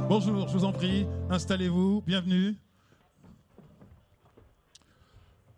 Bonjour, je vous en prie, installez-vous, bienvenue.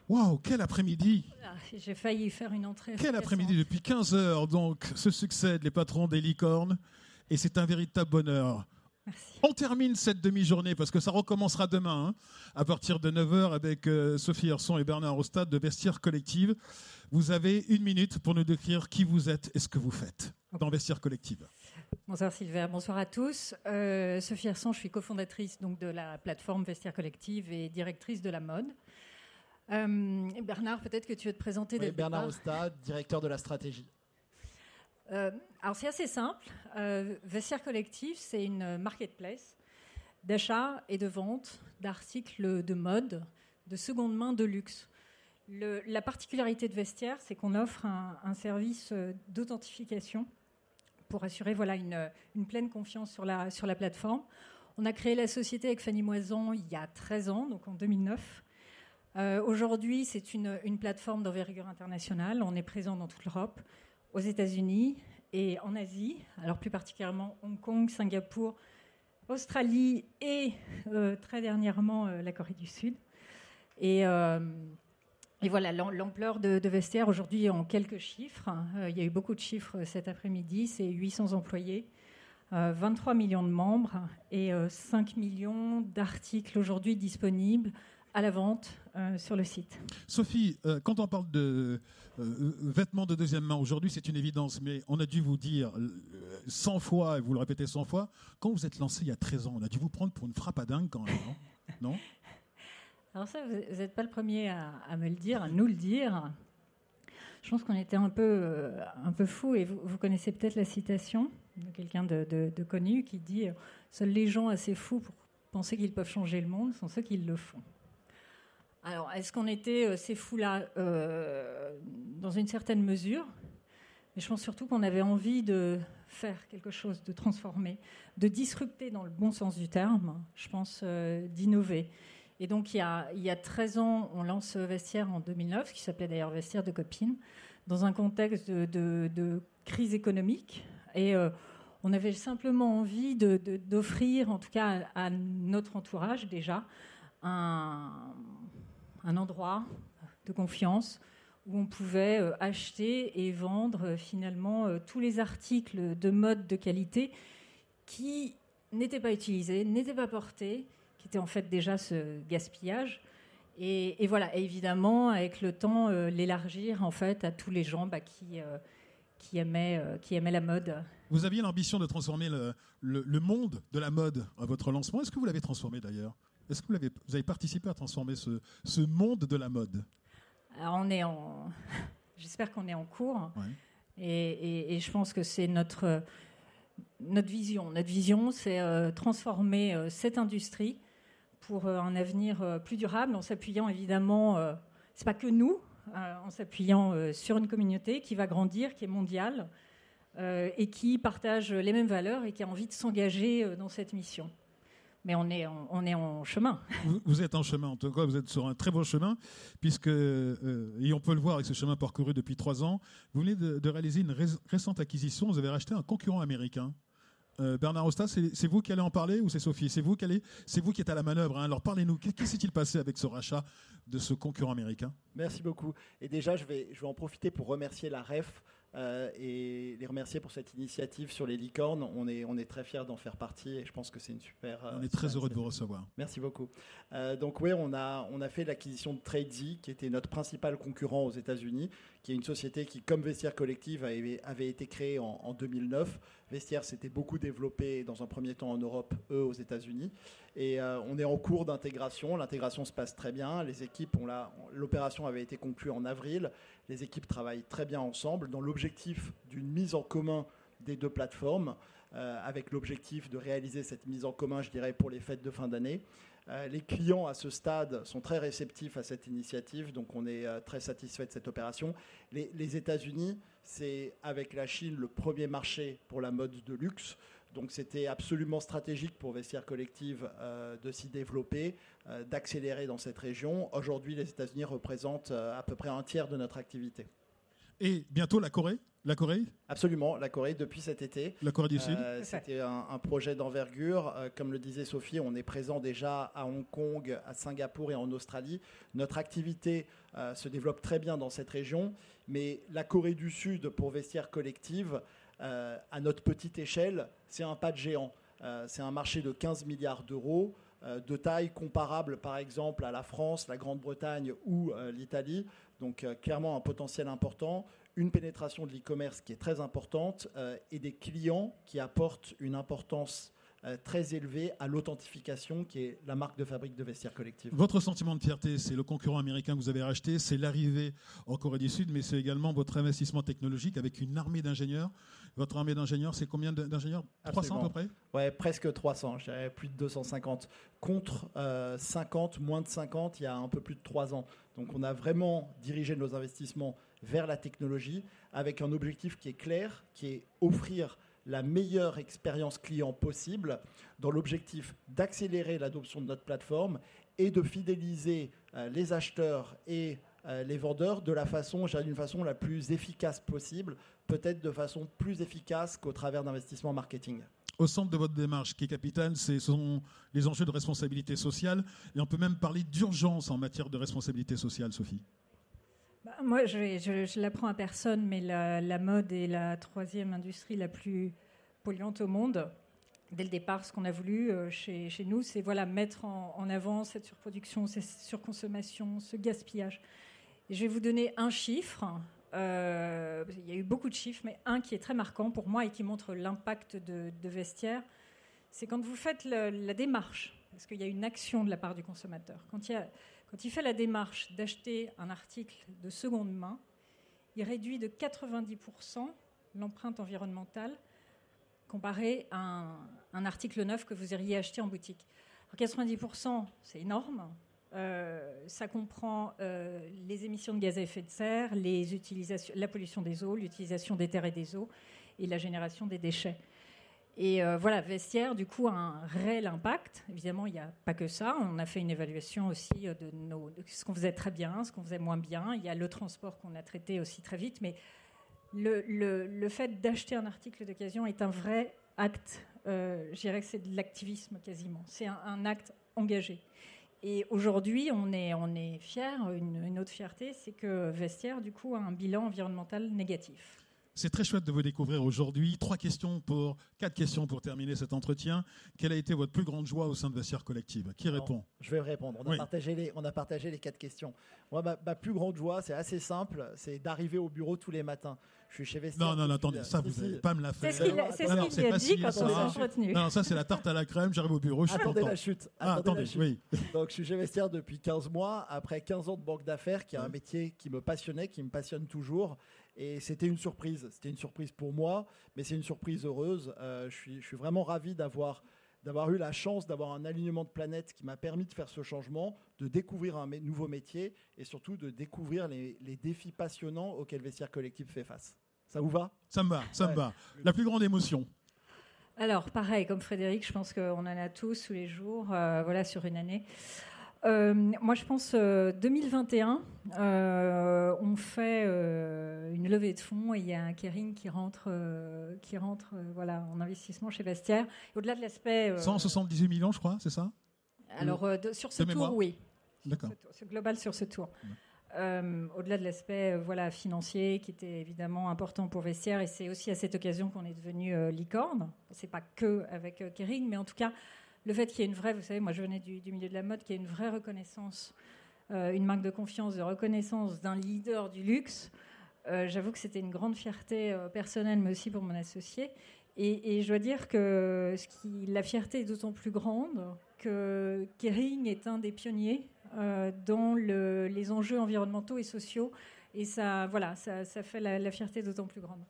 Waouh, quel après-midi! J'ai failli faire une entrée. Quel après-midi, depuis 15 heures, donc, se succèdent les patrons des licornes, et c'est un véritable bonheur. Merci. On termine cette demi-journée, parce que ça recommencera demain, à partir de 9 heures, avec Sophie Herson et Bernard Ostade de Vestiaire Collective. Vous avez 1 minute pour nous décrire qui vous êtes et ce que vous faites dans Vestiaire Collective. Bonsoir Sylvain, bonsoir à tous. Sophie Herson, je suis cofondatrice donc, de la plateforme Vestiaire Collective et directrice de la mode. Bernard, peut-être que tu veux te présenter. Oui, Bernard Ostade, directeur de la stratégie. Alors c'est assez simple. Vestiaire Collective, c'est une marketplace d'achat et de vente d'articles de mode de seconde main de luxe. La particularité de Vestiaire, c'est qu'on offre un service d'authentification pour assurer une pleine confiance sur la plateforme. On a créé la société avec Fanny Moisan il y a 13 ans, donc en 2009. Aujourd'hui, c'est une plateforme d'envergure internationale. On est présent dans toute l'Europe, aux États-Unis et en Asie, alors plus particulièrement Hong Kong, Singapour, Australie et très dernièrement la Corée du Sud. Et voilà, l'ampleur de Vestiaire aujourd'hui en quelques chiffres. Il y a eu beaucoup de chiffres cet après-midi. C'est 800 employés, 23 millions de membres et 5 millions d'articles aujourd'hui disponibles à la vente sur le site. Sophie, quand on parle de vêtements de deuxième main, aujourd'hui c'est une évidence, mais on a dû vous dire 100 fois, et vous le répétez 100 fois, quand vous êtes lancé il y a 13 ans, on a dû vous prendre pour une frappe à dingue quand même, non? Alors ça, vous n'êtes pas le premier à me le dire, à nous le dire. Je pense qu'on était un peu fous, et vous connaissez peut-être la citation de quelqu'un de connu qui dit « Seuls les gens assez fous pour penser qu'ils peuvent changer le monde sont ceux qui le font ». Alors, est-ce qu'on était ces fous-là dans une certaine mesure? Mais je pense surtout qu'on avait envie de faire quelque chose, de transformer, de disrupter dans le bon sens du terme, je pense d'innover. Et donc, il y a 13 ans, on lance Vestiaire en 2009, qui s'appelait d'ailleurs Vestiaire de copines, dans un contexte de crise économique. Et on avait simplement envie d'offrir, en tout cas à notre entourage déjà, un endroit de confiance où on pouvait acheter et vendre finalement tous les articles de mode de qualité qui n'étaient pas utilisés, n'étaient pas portés, qui était en fait déjà ce gaspillage. Et voilà, et évidemment, avec le temps, l'élargir en fait à tous les gens qui aimaient la mode. Vous aviez l'ambition de transformer le monde de la mode à votre lancement. Est-ce que vous l'avez transformé d'ailleurs? Est-ce que vous avez participé à transformer ce monde de la mode? Alors j'espère qu'on est en cours. Ouais. Et je pense que c'est notre vision. Notre vision, c'est transformer cette industrie pour un avenir plus durable, en s'appuyant évidemment, c'est pas que nous, en s'appuyant sur une communauté qui va grandir, qui est mondiale, et qui partage les mêmes valeurs et qui a envie de s'engager dans cette mission. Mais on est en chemin. Vous êtes en chemin, en tout cas, vous êtes sur un très beau chemin, puisque, et on peut le voir avec ce chemin parcouru depuis 3 ans, vous venez de réaliser une récente acquisition, vous avez racheté un concurrent américain. Bernard Ostade, c'est vous qui allez en parler ou c'est Sophie? C'est vous qui êtes à la manœuvre, hein. Alors parlez-nous, qu'est-ce qui s'est-il passé avec ce rachat de ce concurrent américain? Merci beaucoup. Et déjà, je vais en profiter pour remercier la REF et les remercier pour cette initiative sur les licornes. On est très fiers d'en faire partie et je pense que c'est une super... On est très heureux de vous recevoir. Merci beaucoup. Donc oui, on a fait l'acquisition de Tradesy, qui était notre principal concurrent aux États-Unis, qui est une société qui, comme Vestiaire Collective, avait été créée en 2009. Vestiaire s'était beaucoup développé dans un premier temps en Europe, eux aux États-Unis. Et on est en cours d'intégration. L'intégration se passe très bien. Les équipes, l'opération avait été conclue en avril. Les équipes travaillent très bien ensemble dans l'objectif d'une mise en commun des deux plateformes, avec l'objectif de réaliser cette mise en commun, je dirais, pour les fêtes de fin d'année. Les clients à ce stade sont très réceptifs à cette initiative, donc on est très satisfait de cette opération. Les États-Unis, c'est avec la Chine le premier marché pour la mode de luxe. Donc c'était absolument stratégique pour Vestiaire Collective de s'y développer, d'accélérer dans cette région. Aujourd'hui, les États-Unis représentent à peu près un tiers de notre activité. Et bientôt la Corée? La Corée ? Absolument, la Corée depuis cet été. La Corée du Sud ? C'était un projet d'envergure. Comme le disait Sophie, on est présent déjà à Hong Kong, à Singapour et en Australie. Notre activité se développe très bien dans cette région, mais la Corée du Sud, pour Vestiaire Collective, à notre petite échelle, c'est un pas de géant. C'est un marché de 15 milliards d'euros, de taille comparable par exemple à la France, la Grande-Bretagne ou l'Italie. Donc clairement un potentiel important, une pénétration de l'e-commerce qui est très importante et des clients qui apportent une importance très élevée à l'authentification qui est la marque de fabrique de Vestiaire Collective. Votre sentiment de fierté, c'est le concurrent américain que vous avez racheté, c'est l'arrivée en Corée du Sud, mais c'est également votre investissement technologique avec une armée d'ingénieurs. Votre armée d'ingénieurs, c'est combien d'ingénieurs ? 300 à peu près ? Ouais, presque 300, je dirais plus de 250, contre 50, moins de 50 il y a un peu plus de 3 ans. Donc on a vraiment dirigé nos investissements vers la technologie avec un objectif qui est clair, qui est offrir la meilleure expérience client possible dans l'objectif d'accélérer l'adoption de notre plateforme et de fidéliser les acheteurs et les vendeurs d'une façon la plus efficace possible, peut-être de façon plus efficace qu'au travers d'investissements marketing. Au centre de votre démarche, qui est capitale, ce sont les enjeux de responsabilité sociale. Et on peut même parler d'urgence en matière de responsabilité sociale, Sophie. Moi, je l'apprends à personne, mais la mode est la troisième industrie la plus polluante au monde. Dès le départ, ce qu'on a voulu chez nous, c'est mettre en avant cette surproduction, cette surconsommation, ce gaspillage. Et je vais vous donner un chiffre. Il y a eu beaucoup de chiffres, mais un qui est très marquant pour moi et qui montre l'impact de Vestiaire, c'est quand vous faites la démarche, parce qu'il y a une action de la part du consommateur. Quand il fait la démarche d'acheter un article de seconde main, il réduit de 90% l'empreinte environnementale comparé à un article neuf que vous iriez acheter en boutique. Alors 90%, c'est énorme. Ça comprend les émissions de gaz à effet de serre, la pollution des eaux, l'utilisation des terres et des eaux et la génération des déchets. Et Vestiaire, du coup, a un réel impact. Évidemment, il n'y a pas que ça. On a fait une évaluation aussi de ce qu'on faisait très bien, ce qu'on faisait moins bien. Il y a le transport qu'on a traité aussi très vite. Mais le fait d'acheter un article d'occasion est un vrai acte. Je dirais que c'est de l'activisme quasiment. C'est un acte engagé. Et aujourd'hui, on est fiers. Une autre fierté, c'est que Vestiaire, du coup, a un bilan environnemental négatif. C'est très chouette de vous découvrir aujourd'hui. 4 questions pour terminer cet entretien. Quelle a été votre plus grande joie au sein de Vestiaire Collective ? Qui répond ? Je vais répondre. On a partagé les 4 questions. Moi, ma plus grande joie, c'est assez simple, c'est d'arriver au bureau tous les matins. Je suis chez Vestiaire. Non, attendez, ça, vous n'allez pas me la faire. C'est ce qu'il a dit quand on s'est retenu. Non, ça, c'est la tarte à la crème. J'arrive au bureau, je suis Attendez content. La chute. Attendez, oui. Donc, je suis chez Vestiaire depuis 15 mois, après 15 ans de banque d'affaires, qui est un métier qui me passionnait, qui me passionne toujours. Et c'était une surprise. C'était une surprise pour moi, mais c'est une surprise heureuse. Je suis vraiment ravi d'avoir eu la chance d'avoir un alignement de planètes qui m'a permis de faire ce changement, de découvrir un nouveau métier et surtout de découvrir les défis passionnants auxquels Vestiaire Collective fait face. Ça vous va ? Ça me va. La plus grande émotion ? Alors, pareil, comme Frédéric, je pense qu'on en a tous tous les jours, sur une année. Moi, je pense 2021, on fait une levée de fonds et il y a un Kering qui rentre en investissement chez Vestiaire. Et au-delà de l'aspect... 178 millions, je crois, c'est ça ? Alors, sur ce tour, oui. D'accord. C'est global sur ce tour. Au-delà de l'aspect financier qui était évidemment important pour Vestiaire, et c'est aussi à cette occasion qu'on est devenu licorne. C'est pas que avec Kering, mais en tout cas... Le fait qu'il y ait une vraie, vous savez, moi je venais du milieu de la mode, qu'il y ait une vraie reconnaissance, une marque de confiance, de reconnaissance d'un leader du luxe, j'avoue que c'était une grande fierté personnelle, mais aussi pour mon associé. Et je dois dire que la fierté est d'autant plus grande que Kering est un des pionniers dans les enjeux environnementaux et sociaux. Et ça fait la fierté d'autant plus grande.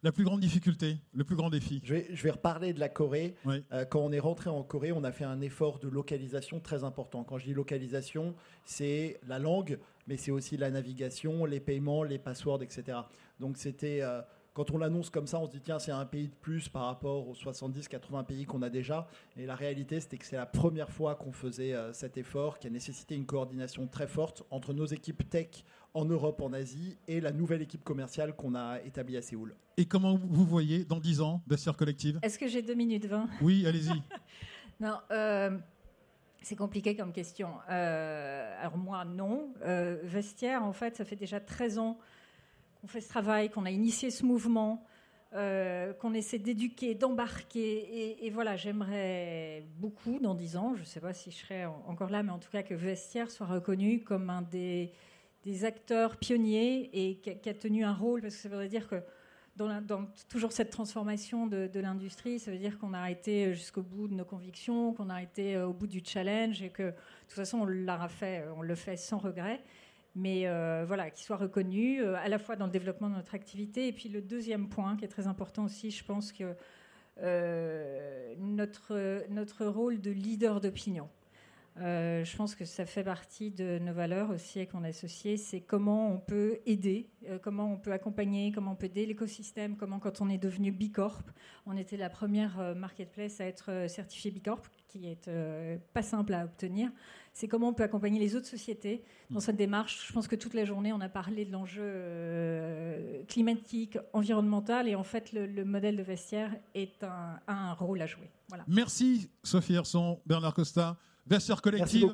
La plus grande difficulté, le plus grand défi. Je vais reparler de la Corée. Oui. Quand on est rentré en Corée, on a fait un effort de localisation très important. Quand je dis localisation, c'est la langue, mais c'est aussi la navigation, les paiements, les passwords, etc. Donc c'était quand on l'annonce comme ça, on se dit tiens, c'est un pays de plus par rapport aux 70-80 pays qu'on a déjà. Et la réalité, c'était que c'est la première fois qu'on faisait cet effort qui a nécessité une coordination très forte entre nos équipes tech en Europe, en Asie, et la nouvelle équipe commerciale qu'on a établie à Séoul. Et comment vous voyez dans 10 ans Vestiaire Collective? Est-ce que j'ai 2 minutes 20? Oui, allez-y. Non, c'est compliqué comme question. Alors moi, non. Vestiaire, en fait, ça fait déjà 13 ans qu'on fait ce travail, qu'on a initié ce mouvement, qu'on essaie d'éduquer, d'embarquer. Et voilà, j'aimerais beaucoup, dans 10 ans, je ne sais pas si je serai encore là, mais en tout cas que Vestiaire soit reconnu comme un des acteurs pionniers et qui a tenu un rôle, parce que ça voudrait dire que dans toujours cette transformation de l'industrie, ça veut dire qu'on a été jusqu'au bout de nos convictions, qu'on a été au bout du challenge et que de toute façon on le fait sans regret. Mais voilà, qu'il soit reconnu à la fois dans le développement de notre activité. Et puis le deuxième point qui est très important aussi, je pense que notre rôle de leader d'opinion. Je pense que ça fait partie de nos valeurs aussi avec mon associé, c'est comment on peut aider, comment on peut accompagner, comment on peut aider l'écosystème, comment quand on est devenu B Corp, on était la première marketplace à être certifiée B Corp, qui est pas simple à obtenir, c'est comment on peut accompagner les autres sociétés dans cette démarche. Je pense que toute la journée on a parlé de l'enjeu climatique, environnemental, et en fait le modèle de Vestiaire a un rôle à jouer. Voilà. Merci Sophie Herson, Bernard Costa. Vestiaire Collective,